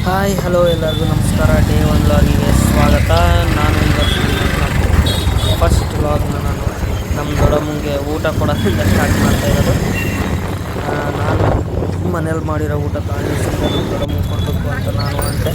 Hi hello ಎಲ್ಲರಿಗೂ ನಮಸ್ಕಾರ. Day one ವ್ಲಾಗಿಗೆ ಸ್ವಾಗತ. ನಾನು ಇವತ್ತು ಫಸ್ಟ್ ವ್ಲಾಗ್ನ ನಾನು ನಮ್ಮ ದೊಡ್ಡಮ್ಮಂಗೆ ಊಟ ಕೊಡೋದ್ರಿಂದ ಸ್ಟಾರ್ಟ್ ಮಾಡ್ತಾಯಿರೋದು. ನಾನು ಮನೇಲಿ ಮಾಡಿರೋ ಊಟ ಕಾಣಿಸಿಂದ ನಮ್ಮ ದೊಡ್ಡಮ್ಮಂಗೆ ಕೊಡಬೇಕು ಅಂತ ನಾನು ಅಂತೆ.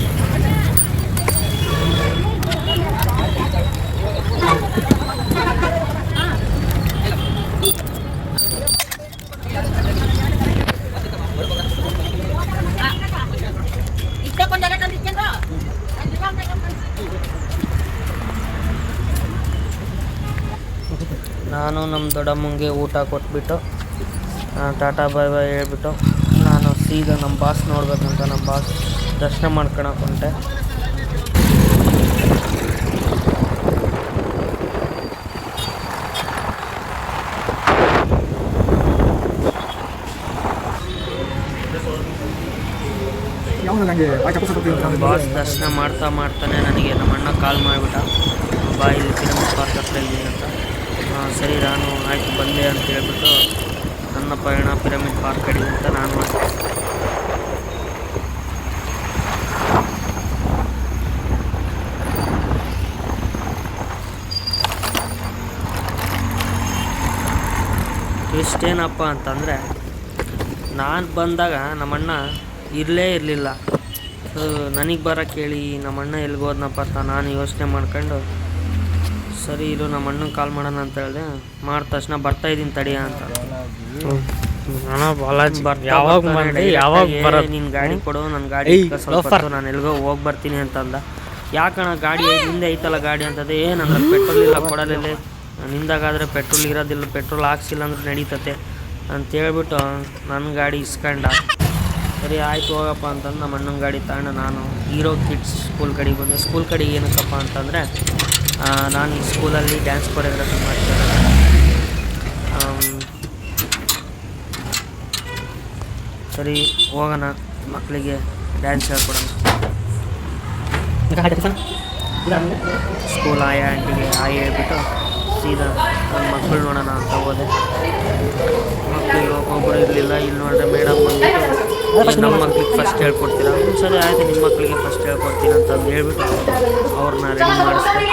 ನಾನು ನಮ್ಮ ದೊಡ್ಡಮ್ಮಂಗೆ ಊಟ ಕೊಟ್ಬಿಟ್ಟು ಟಾಟಾ ಬಾಯ್ ಬಾಯ್ ಹೇಳ್ಬಿಟ್ಟು ನಾನು ಸೀದಾ ನಮ್ಮ ಬಾಸ್ ನೋಡ್ಬೇಕಂತ ನಮ್ಮ ಬಾಸ್ ದರ್ಶನ ಮಾಡ್ಕೊಳಕ್ಕೆ ಹೊಂಟೆ. ನಮ್ಮ ಬಾಸ್ ದರ್ಶನ ಮಾಡ್ತಾನೆ ನನಗೆ ನಮ್ಮ ಅಣ್ಣ ಕಾಲ್ ಮಾಡಿಬಿಟ್ಟ, ಬಾ ಇಲ್ಲಿ ಪಿರಮಿಡ್ ಪಾರ್ಕ್ ಹತ್ರ ಇದ್ದೀನಿ ಅಂತ. ಸರಿ ನಾನು ಆಯಿತು ಬಂದೆ ಅಂತ ಹೇಳ್ಬಿಟ್ಟು ನನ್ನ ಪಯಣ ಪಿರಮಿಡ್ ಪಾರ್ಕ್ ಕಡೆ ಅಂತ ನಾನು ಮಾಡಿದೆ. ಇಷ್ಟೇನಪ್ಪ ಅಂತಂದರೆ, ನಾನು ಬಂದಾಗ ನಮ್ಮಣ್ಣ ಇರಲೇ ಇರಲಿಲ್ಲ. ನನಗೆ ಬರೋಕ್ಕೆ ಹೇಳಿ ನಮ್ಮಣ್ಣ ಎಲ್ಲಿಗೋದ್ನಪ್ಪ ಅಂತ ನಾನು ಯೋಚನೆ ಮಾಡ್ಕೊಂಡು, ಸರಿ ಇರು ನಮ್ಮ ಅಣ್ಣಂಗೆ ಕಾಲ್ ಮಾಡೋಣ ಅಂತ ಹೇಳಿದೆ. ಮಾಡಿದ ತಕ್ಷಣ ಬರ್ತಾಯಿದ್ದೀನಿ ತಡಿಯ ಅಂತ. ನಿನ್ನ ಗಾಡಿ ಕೊಡು, ನನ್ನ ಗಾಡಿ ಸ್ವಲ್ಪ ನಾನು ಎಲ್ಲಿಗೋ ಹೋಗಿ ಬರ್ತೀನಿ ಅಂತಂದ. ಯಾಕಣ್ಣ ಗಾಡಿ ಹಿಂದೆ ಐತಲ್ಲ ಗಾಡಿ ಅಂತದೆ, ಏನಂದ್ರೆ ಪೆಟ್ರೋಲ್ ಇಲ್ಲ ಕೊಡಲೇ, ನಿಂದಾಗಾದರೆ ಪೆಟ್ರೋಲ್ ಇರೋದಿಲ್ಲ, ಪೆಟ್ರೋಲ್ ಹಾಕ್ಸಿಲ್ಲ ಅಂದ್ರೆ ನಡೀತತೆ ಅಂತೇಳ್ಬಿಟ್ಟು ನನ್ನ ಗಾಡಿ ಇಸ್ಕೊಂಡ. ಸರಿ ಆಯಿತು ಹೋಗಪ್ಪ ಅಂತಂದು ನಮ್ಮ ಅಣ್ಣನ ಗಾಡಿ ತಗೊಂಡು ನಾನು ಹೀರೋ ಕಿಡ್ಸ್ ಸ್ಕೂಲ್ ಕಡೆಗೆ ಬಂದೆ. ಸ್ಕೂಲ್ ಕಡೆಗೆ ಏನಕ್ಕಪ್ಪ ಅಂತಂದರೆ, ನಾನು ಈ ಸ್ಕೂಲಲ್ಲಿ ಡ್ಯಾನ್ಸ್ ಕೊರಿಯೋಗ್ರಫಿ ಮಾಡ್ತೀನಿ. ಸರಿ ಹೋಗೋಣ ಮಕ್ಕಳಿಗೆ ಡ್ಯಾನ್ಸ್ ಹೇಳ್ಕೊಡೋಣ. ಸ್ಕೂಲ್ ಆಂಟಿಗೆ ಹೇಳ್ಬಿಟ್ಟು ಸೀದಾ ನನ್ನ ಮಕ್ಕಳು ನೋಡೋಣ ಅಂತ ಹೋದೆ. ಮಕ್ಕಳಿಗೆ ಒಬ್ಬೊಬ್ಬರು ಇರಲಿಲ್ಲ. ಇಲ್ಲಿ ನೋಡಿದ್ರೆ ಮೇಡಮ್ ಬಂದುಬಿಟ್ಟು ನಮ್ಮ ಮಕ್ಳಿಗೆ ಫಸ್ಟ್ ಹೇಳ್ಕೊಡ್ತೀರಾ? ಸರಿ ಆಯಿತು, ನಿಮ್ಮ ಮಕ್ಕಳಿಗೆ ಫಸ್ಟ್ ಹೇಳ್ಕೊಡ್ತೀನಿ ಅಂತಂದು ಹೇಳ್ಬಿಟ್ಟು ಅವ್ರನ್ನ ರೆಡಿ ಮಾಡಿಸ್ದೆ.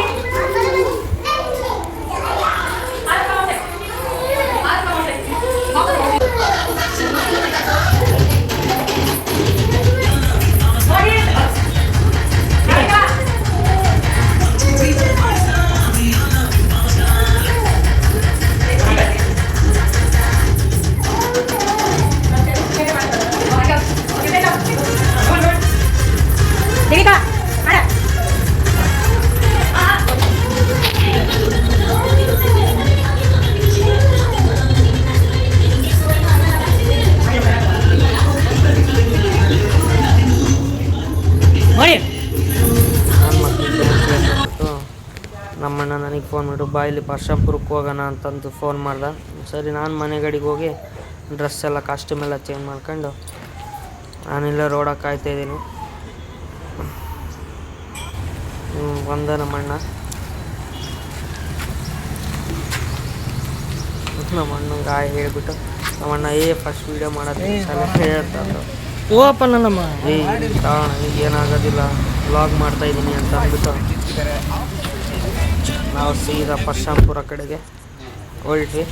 ನಮ್ಮಣ್ಣ ನನಗೆ ಫೋನ್ ಮಾಡಿಬಿಟ್ಟು ಬಾ ಇಲ್ಲಿ ಪರ್ಶಾಪುರಕ್ಕೆ ಹೋಗೋಣ ಅಂತಂದು ಫೋನ್ ಮಾಡ್ದೆ. ಸರಿ ನಾನು ಮನೆಗಡೆಗೆ ಹೋಗಿ ಡ್ರೆಸ್ ಎಲ್ಲ ಕಾಸ್ಟ್ಯೂಮ್ ಎಲ್ಲ ಚೇಂಜ್ ಮಾಡ್ಕೊಂಡು ನಾನಿಲ್ಲ ರೋಡಕ್ಕೆ ಕಾಯ್ತಾಯಿದ್ದೀನಿ. ಬಂದ ನಮ್ಮಣ್ಣ ನಮ್ಮಣ್ಣಂಗೆ ಹೇಳ್ಬಿಟ್ಟು ನಮ್ಮಣ್ಣ ಫಸ್ಟ್ ವೀಡಿಯೋ ಮಾಡೋದು ಸಲಹೆ ಅಂತಂದು ಓಪ ನನ್ನಮ್ಮ ಏನಾಗೋದಿಲ್ಲ ವ್ಲಾಗ್ ಮಾಡ್ತಾಯಿದ್ದೀನಿ ಅಂತ ಅಂದ್ಬಿಟ್ಟು ನಾವು ಸೀದಾ ಪರ್ಶಾಪುರ ಕಡೆಗೆ ಹೊರಟ್ವಿ.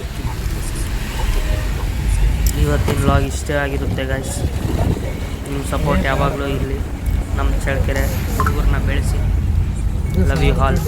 ಇವತ್ತಿನ ವ್ಲಾಗ್ ಇಷ್ಟೇ ಆಗಿರುತ್ತೆ ಗೈಸ್. ನಿಮ್ಮ ಸಪೋರ್ಟ್ ಯಾವಾಗಲೂ ಇರಲಿ. ನಮ್ಮ ಚಳ್ಳಕೆರೆ ಹುಡುಗರನ್ನ ಬೆಳೆಸಿ. Love you all.